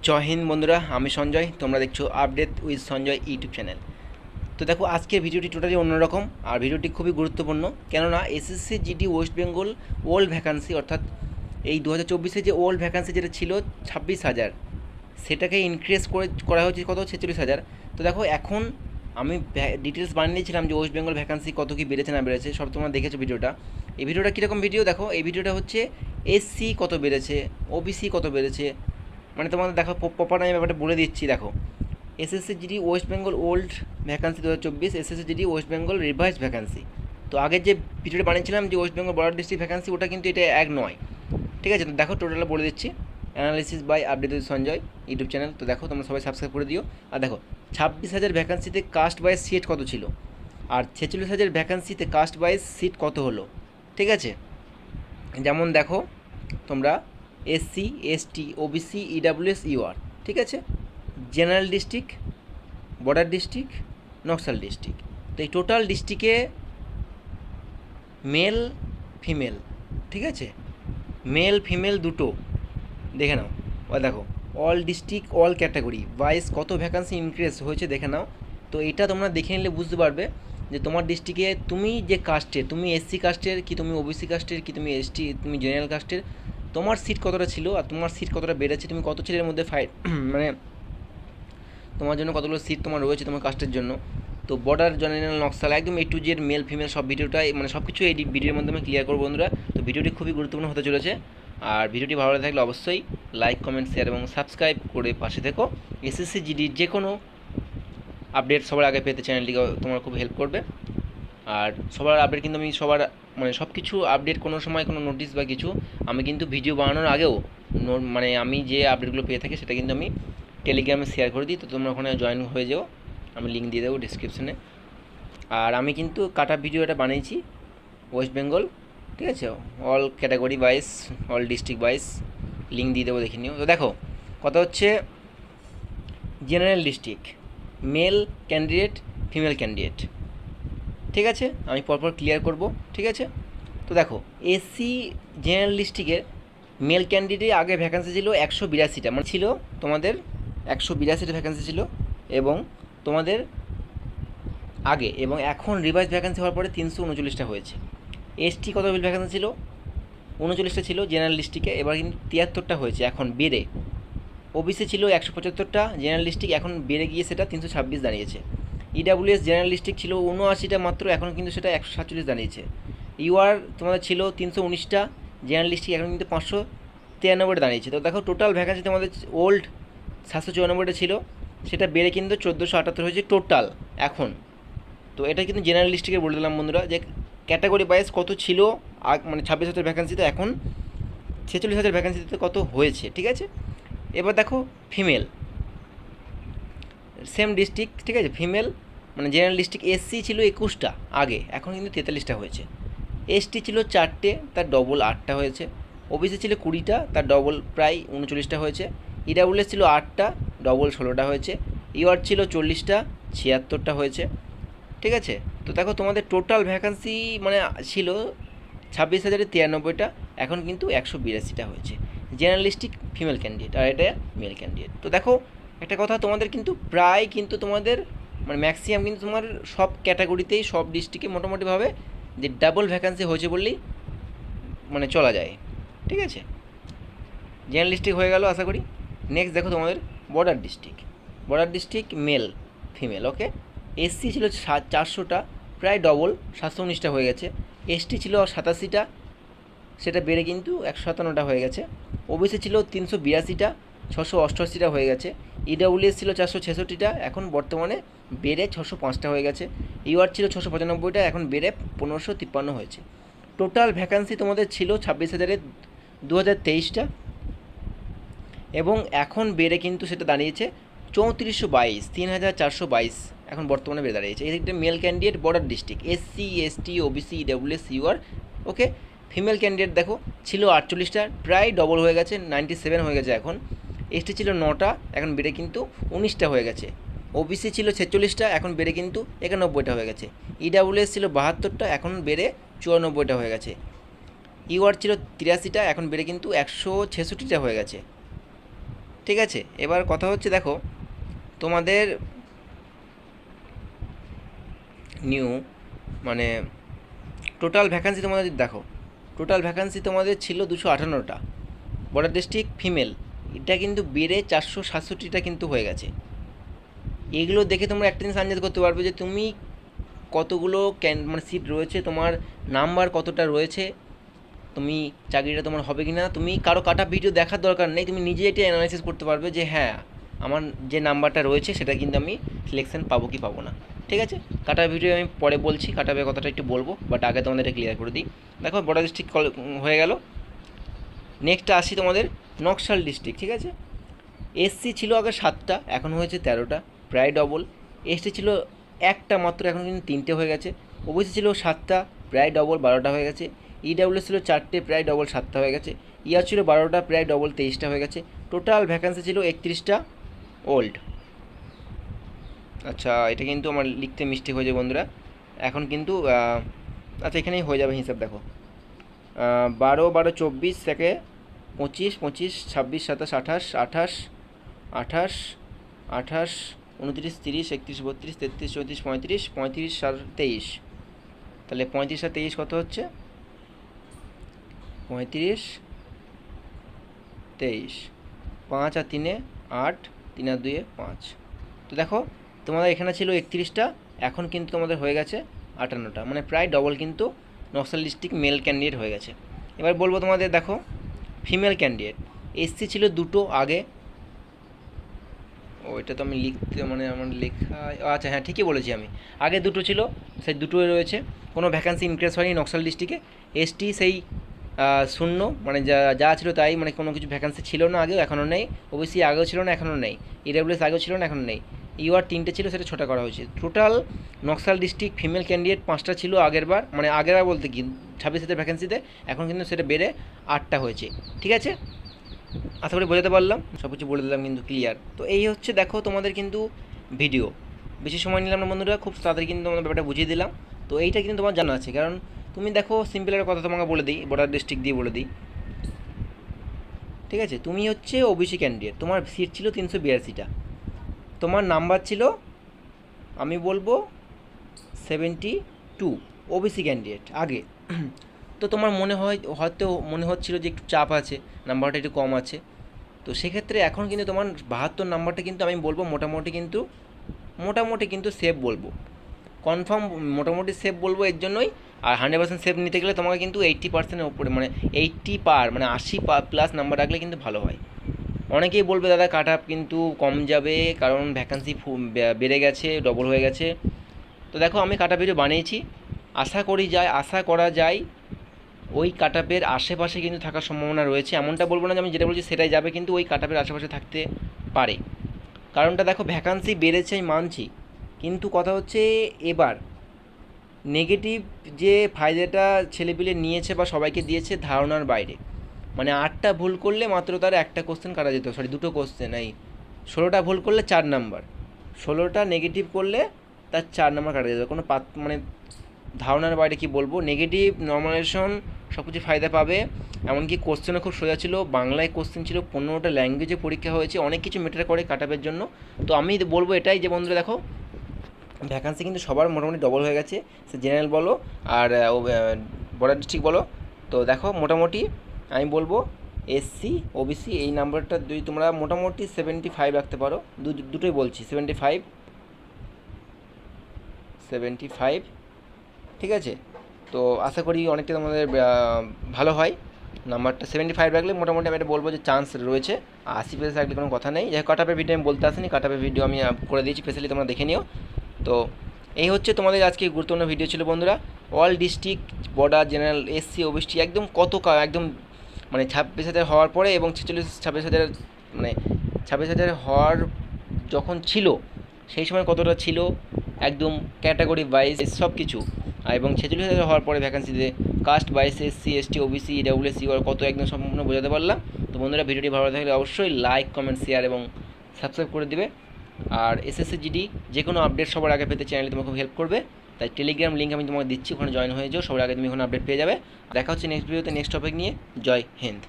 জয় হিন্দ বন্ধুরা, আমি সঞ্জয়। তোমরা দেখছো update with Sanjay YouTube channel. তো দেখো, আজকের ভিডিওটি টোটালি অন্যরকম, আর ভিডিওটি খুবই গুরুত্বপূর্ণ। কেননা SSC GD West Bengal old vacancy, অর্থাৎ এই 2024-এ যে ওল্ড ভ্যাকান্সি যেটা ছিল 26,000, সেটাকে ইনক্রিজ করা হয়েছে কত, 46,000। তো দেখো, এখন আমি ডিটেলস বানিয়ে নিয়েছিলাম যে ওয়েস্ট বেঙ্গল ভ্যাকান্সি কত কী বেড়েছে না বেড়েছে, সব তোমরা দেখেছো ভিডিওটা। এই ভিডিওটা কীরকম ভিডিও দেখো, এই ভিডিওটা হচ্ছে এসসি কত বেড়েছে, ওবিসি কত বেড়েছে, মানে তোমাদের দেখো প্রপার আমি ব্যাপারটা বলে দিচ্ছি। দেখো, SSC GD West Bengal old vacancy 2024, SSC GD West Bengal revise vacancy. তো আগের যে ভিডিওটা বানিয়েছিলাম যে West Bengal border district vacancy, ওটা কিন্তু এটা এক নয়, ঠিক আছে। তো দেখো, টোটালটা বলে দিচ্ছি। Analysis by update with Sanjay YouTube channel. তো দেখো, তোমরা সবাই সাবস্ক্রাইব করে দিও। আর দেখো, 26,000 ভ্যাকান্সিতে কাস্ট ওয়াইজ সিট কত ছিল, আর 46,000 ভ্যাকান্সিতে কাস্ট ওয়াইজ সিট কত হলো, ঠিক আছে। যেমন দেখো তোমরা, SC, ST, OBC, EWS, UR, ঠিক আছে, general district, border district, Naxal district. তো এই টোটাল ডিস্ট্রিক্টে মেল ফিমেল, ঠিক আছে, মেল ফিমেল দুটো দেখে নাও। ও দেখো, all district all category wise কত ভ্যাকান্সি ইনক্রিজ হয়েছে দেখে নাও। তো এটা তোমরা দেখে নিলে বুঝতে পারবে যে তোমার ডিস্ট্রিক্টে তুমি যে কাস্টের, তুমি এসসি কাস্টের কি, তুমি ওবিসি কাস্টের কি, তুমি এসটি, তুমি জেনারেল কাস্টের, তোমার সিট কতটা ছিল আর তোমার সিট কতটা বেড়েছে, তুমি কত ছেলের মধ্যে ফাইট মানে তোমার জন্য কতগুলো সিট তোমার রয়েছে তোমার কাস্টের জন্য। তো বর্ডার, জেনারেল, নকশাল, একদম এ টু জেড মেল ফিমেল সব ভিডিওটা, মানে সব কিছু এই ভিডিওর মাধ্যমে ক্লিয়ার করবো বন্ধুরা। তো ভিডিওটি খুবই গুরুত্বপূর্ণ হতে চলেছে। আর ভিডিওটি ভালো লাগলে অবশ্যই লাইক, কমেন্ট, শেয়ার এবং সাবস্ক্রাইব করে পাশে থেকো। এসএসসি জিডির যে কোনো আপডেট সবার আগে পেতে চ্যানেলটিকে তোমার খুব হেল্প করবে। আর সবার আপডেট কিন্তু আমি সবার, মানে সব কিছু আপডেট, কোনো সময় কোনো নোটিশ বা কিছু আমি কিন্তু ভিডিও বানানোর আগেও মানে আমি যে আপডেটগুলো পেয়ে থাকি সেটা কিন্তু আমি টেলিগ্রামে শেয়ার করে দিই। তো তোমরা ওখানে জয়েন হয়ে যাও, আমি লিঙ্ক দিয়ে দেবো ডিসক্রিপশনে। আর আমি কিন্তু কাটা ভিডিও এটা বানিয়েছি ওয়েস্ট বেঙ্গল, ঠিক আছে, all category wise, all district wise, link দিয়ে দেবো, দেখে নিও। তো দেখো, কথা হচ্ছে general district, male candidate, female candidate, ঠিক আছে, আমি পরপর ক্লিয়ার করব, ঠিক আছে। তো দেখো, এসসি জেনারেল ডিস্ট্রিক্টের মেল ক্যান্ডিডেটে আগে ভ্যাকান্সি ছিল 182টা, মানে ছিল তোমাদের 182টা ভ্যাকান্সি ছিল, এবং তোমাদের আগে, এবং এখন রিভাইজ ভ্যাকান্সি হওয়ার পরে 339টা হয়েছে। এসটি কত ভ্যাকান্সি ছিল, 39টা ছিল জেনারেল ডিস্ট্রিক্টে, এবার কিন্তু 73টা হয়েছে এখন বেড়ে। ওবিসি ছিল 175টা জেনারেল ডিস্ট্রিক্ট, এখন বেড়ে গিয়ে সেটা 326 দাঁড়িয়েছে। ইডাব্লিউএস জেনারেল ডিস্ট্রিক্ট ছিল 79টা মাত্র, এখন কিন্তু সেটা 147 দাঁড়িয়েছে। ইউআর তোমাদের ছিল 319টা জেনারেল ডিস্ট্রিক্ট, এখন কিন্তু 593টা দাঁড়িয়েছে। তো দেখো, টোটাল ভ্যাকান্সি তোমাদের ওল্ড 794টা ছিল, সেটা বেড়ে কিন্তু 1478 হয়েছে টোটাল এখন। তো এটা কিন্তু জেনারেল ডিস্ট্রিক্টে বলে দিলাম বন্ধুরা, যে ক্যাটাগরি ওয়াইজ কত ছিল মানে 26,000 ভ্যাকান্সিতে, এখন 46,000 ভ্যাকান্সিতে কত হয়েছে, ঠিক আছে। এবার দেখো ফিমেল, সেম ডিস্ট্রিক্ট, ঠিক আছে, ফিমেল মানে জেনারেল ডিস্ট্রিক্ট এসসি ছিল 21টা আগে, এখন কিন্তু 43টা হয়েছে। এসটি ছিল 4টে, তার ডবল 8টা হয়েছে। ওবিসি ছিল 20টা, তার ডবল প্রায় 39টা হয়েছে। ইডাব্লিউএস ছিল 8টা, ডবল 16টা হয়েছে। ইউআর ছিল 40টা, 76টা হয়েছে, ঠিক আছে। তো দেখো, তোমাদের টোটাল ভ্যাকান্সি মানে ছিল 26,093টা, এখন কিন্তু 182টা হয়েছে। জেনারেল ডিস্ট্রিক্ট ফিমেল ক্যান্ডিডেট, আর এটা মেল ক্যান্ডিডেট। তো দেখো, একটা কথা, তোমাদের কিন্তু প্রায় কিন্তু তোমাদের মানে ম্যাক্সিমাম কিন্তু তোমার সব ক্যাটাগরিতেই, সব ডিস্ট্রিক্টে মোটামুটিভাবে যে ডাবল ভ্যাকান্সি হয়েছে বললেই মানে চলা যায়, ঠিক আছে। জেনারেল ডিস্ট্রিক্ট হয়ে গেল আশা করি। নেক্সট দেখো, তোমাদের border district, border district male female, okay. SC ছিল 400টা, প্রায় ডবল 719টা হয়ে গেছে। এসটি ছিল 87টা, সেটা বেড়ে কিন্তু 157টা হয়ে গেছে। ওবিসি ছিল 382টা, 688টা হয়ে গেছে। ইডাব্লিউএস ছিল 466টা, এখন বর্তমানে বেড়ে 605টা হয়ে গেছে। ইউআর ছিল 695টা, এখন বেড়ে 1553 হয়েছে। টোটাল ভ্যাকান্সি তোমাদের ছিল 26,000-এ 2023টা, এবং এখন বেড়ে কিন্তু সেটা দাঁড়িয়েছে 3422, 3422 এখন বর্তমানে বেড়ে দাঁড়িয়েছে। এই দিকটা male candidate border district SC, ST, OBC, EWS, UR, okay. Female candidate দেখো, ছিল 48টা, প্রায় ডবল হয়ে গেছে, 97 হয়ে গেছে এখন। এসটি ছিল 9টা, এখন বেড়ে কিন্তু 19টা হয়ে গেছে। ওবিসি ছিল 46টা, এখন বেড়ে কিন্তু 91টা হয়ে গেছে। ইডাব্লিউএস ছিল 72টা, এখন বেড়ে 94টা হয়ে গেছে। ইউআর ছিল 83টা, এখন বেড়ে কিন্তু 166টা হয়ে গেছে। ঠিক আছে, এবার কথা হচ্ছে দেখো তোমাদের নিউ মানে টোটাল ভ্যাকান্সি তোমাদের দেখো, টোটাল ভ্যাকান্সি তোমাদের ছিল 258টা। বর্ডার ডিস্ট্রিক্ট ফিমেল এটা কিন্তু বেড়ে 467টা কিন্তু হয়ে গেছে। এগুলো দেখে তোমরা একটা জিনিস আন্দাজ করতে পারবে যে তুমি কতগুলো মানে সিট রয়েছে, তোমার নাম্বার কতটা রয়েছে, তুমি চাকরিটা তোমার হবে কি না। তুমি কারো কাটা ভিডিও দেখার দরকার নেই, তুমি নিজে এটা অ্যানালাইসিস করতে পারবে যে হ্যাঁ আমার যে নাম্বারটা রয়েছে সেটা কিন্তু আমি সিলেকশন পাবো কি পাবো না। ঠিক আছে, কাটা ভিডিও আমি পরে বলছি, কাটাবে কথাটা একটু বলবো, বাট আগে তোমাদের এটা ক্লিয়ার করে দিই। দেখো বর্ডার ডিস্ট্রিক্ট হয়ে গেল। নেক্সট আসি তোমাদের নকশাল ডিস্ট্রিক্ট। ঠিক আছে, এসসি ছিল আগে 7টা, এখন হয়েছে 13টা, প্রায় ডবল। এসটি ছিল একটা মাত্র, এখন কিন্তু 3টে হয়ে গেছে। ওবিসি ছিল 7টা, প্রায় ডবল 12টা হয়ে গেছে। ইডাব্লিউ ছিল 4টে, প্রায় ডবল 7টা হয়ে গেছে। ইয়ার ছিল 12টা, প্রায় ডবল 23টা হয়ে গেছে। টোটাল ভ্যাকান্সি ছিল 31টা ওল্ড। আচ্ছা, এটা কিন্তু আমার লিখতে মিস্টেক হয়ে যায় বন্ধুরা, এখন কিন্তু আচ্ছা এখানেই হয়ে যাবে হিসাব। দেখো 12 12 24 থেকে 25 25 26 27 28 28 28 28 29 30 31 32 33 34 35 35 আর 23, তাহলে 35 আর 23 কত হচ্ছে? 35 23, 5 আর 3 8, 3 আর 2 5। তো দেখো তোমাদের এখানে ছিল 31টা, এখন কিন্তু তোমাদের হয়ে গেছে 58টা, মানে প্রায় ডবল কিন্তু নকশাল ডিস্ট্রিক্ট মেল ক্যান্ডিডেট হয়ে গেছে। এবার বলবো তোমাদের দেখো ফিমেল ক্যান্ডিডেট। এসসি ছিল 2টো আগে, ওইটা তো আমি লিখতে মানে আমার লেখা, আচ্ছা হ্যাঁ ঠিকই বলেছি আমি, আগে 2টো ছিল, সেই 2টোই রয়েছে, কোনো ভ্যাকান্সি ইনক্রিজ হয়নি নকশাল ডিস্ট্রিক্টে। এসটি সেই 0, মানে যা যা ছিল তাই, মানে কোনো কিছু ভ্যাকান্সি ছিল না আগেও, এখনও নেই। ওবিসি আগেও ছিল না, এখনও নেই। ইডাব্লিউএস আগেও ছিল না, এখনও নেই। ইউআর 3টে ছিল, সেটা ছোটা করা হয়েছে। Total Naxal district female candidate 5টা ছিল আগের বার, মানে আগের বার বলতে কি 26 ভ্যাকেন্সিতে, এখন কিন্তু সেটা বেড়ে 8টা হয়েছে। ঠিক আছে, আশা করি বোঝাতে পারলাম, সব কিছু বলে দিলাম কিন্তু ক্লিয়ার। তো এই হচ্ছে দেখো তোমাদের কিন্তু ভিডিও, বেশি সময় নিলাম না বন্ধুরা, খুব তাড়াতাড়ি কিন্তু তোমাদের ব্যাপারটা বুঝিয়ে দিলাম। তো এইটা কিন্তু তোমার জানা আছে, কারণ তুমি দেখো সিম্পল একটা কথা তোমাকে বলে দিই, বর্ডার ডিস্ট্রিক্ট দিয়ে বলে দিই। ঠিক আছে, তুমি হচ্ছে ওবিসি ক্যান্ডিডেট, তোমার সিট ছিল 382টা, তোমার নাম্বার ছিল আমি বলবো 72, ওবিসি ক্যান্ডিডেট আগে। তো তোমার হয়তো মনে হচ্ছিলো যে একটু চাপ আছে, নাম্বারটা একটু কম আছে। তো সেক্ষেত্রে এখন কিন্তু তোমার 72 নাম্বারটা কিন্তু আমি বলবো মোটামুটি কিন্তু সেফ বলবো, কনফার্ম মোটামুটি সেফ বলবো। এর জন্যই আর 100% সেফ নিতে গেলে তোমাকে কিন্তু 80%-এর ওপরে, মানে 80 পার, মানে 80 প্লাস নাম্বার রাখলে কিন্তু ভালো হয়। অনেকেই বলবে দাদা কাট আপ কিন্তু কম যাবে, কারণ ভ্যাকান্সি বেড়ে গেছে, ডবল হয়ে গেছে। তো দেখো আমি কাট আপ ভিডিও বানিয়েছি, আশা করা যায় ওই কাট আপের আশেপাশে কিন্তু থাকার সম্ভাবনা রয়েছে। এমনটা বলবো না যে আমি যেটা বলছি সেটাই যাবে, কিন্তু ওই কাট আপের আশেপাশে থাকতে পারে। কারণটা দেখো ভ্যাকান্সি বেড়েছে আমি মানছি, কিন্তু কথা হচ্ছে এবার নেগেটিভ যে ফায়দাটা ছেলেপিলে নিয়েছে বা সবাইকে দিয়েছে ধারণার বাইরে। মানে 8টা ভুল করলে মাত্র তার একটা কোশ্চেন কাটা যেত, 2টো কোশ্চেন, এই 16টা ভুল করলে 4 নাম্বার, 16টা নেগেটিভ করলে তার 4 নাম্বার কাটা যেত। কোনো মানে ধারণার বাইরে কি বলবো, নেগেটিভ নর্মালাইজেশন সব কিছু ফায়দা পাবে। এমনকি কোশ্চেনও খুব সোজা ছিল, বাংলায় কোশ্চেন ছিল, 15টা ল্যাঙ্গুয়েজে পরীক্ষা হয়েছে, অনেক কিছু ম্যাটার করে কাট আপের জন্য। তো আমি বলবো এটাই যে বন্ধুরা দেখো ভ্যাকান্সি কিন্তু সবার মোটামুটি ডবল হয়ে গেছে, সে জেনারেল বলো আর বর্ডার ডিস্ট্রিক্ট বলো। তো দেখো মোটামুটি আমি বলবো এসসি ওবিসি এই নাম্বারটা যদি তোমরা মোটামুটি 75 রাখতে পারো, দুটোই বলছি 75, ঠিক আছে। তো আশা করি অনেকটা তোমাদের ভালো হয়। নাম্বারটা 75 রাখলে মোটামুটি আমি এটা বলবো যে চান্স রয়েছে। 80% রাখলে কোনো কথা নেই। যাই কাট আপের ভিডিও আমি বলতে আসিনি, কাট আপের ভিডিও আমি করে দিয়েছি স্পেশালি, তোমরা দেখে নিও। তো এই হচ্ছে তোমাদের আজকে গুরুত্বপূর্ণ ভিডিও ছিল বন্ধুরা। All district border general SC OBC একদম একদম মানে 26,000 হওয়ার পরে এবং 26,000 মানে 26,000 হওয়ার যখন ছিল সেই সময় কতটা ছিল একদম ক্যাটাগরি ওয়াইজ সব কিছু, এবং 46,000 হওয়ার পরে ভ্যাকান্সিতে caste wise SC ST OBC EWS কত একদম সম্পূর্ণ বোঝাতে পারলাম। তো বন্ধুরা ভিডিওটি ভালো থাকলে অবশ্যই লাইক কমেন্ট শেয়ার এবং সাবস্ক্রাইব করে দিবে। আর এসএসসি জিডি যে কোনো আপডেট সবার আগে পেতে চ্যানেলে তোমাকে খুব হেল্প করবে, তাই টেলিগ্রাম লিঙ্ক আমি তোমাকে দিচ্ছি, ওখানে জয়েন হয়ে যাও, সবার আগে তুমি ওখানে আপডেট পেয়ে যাবে। দেখা হচ্ছে নেক্সট ভিডিওতে নেক্সট টপিক নিয়ে। জয় হিন্দ।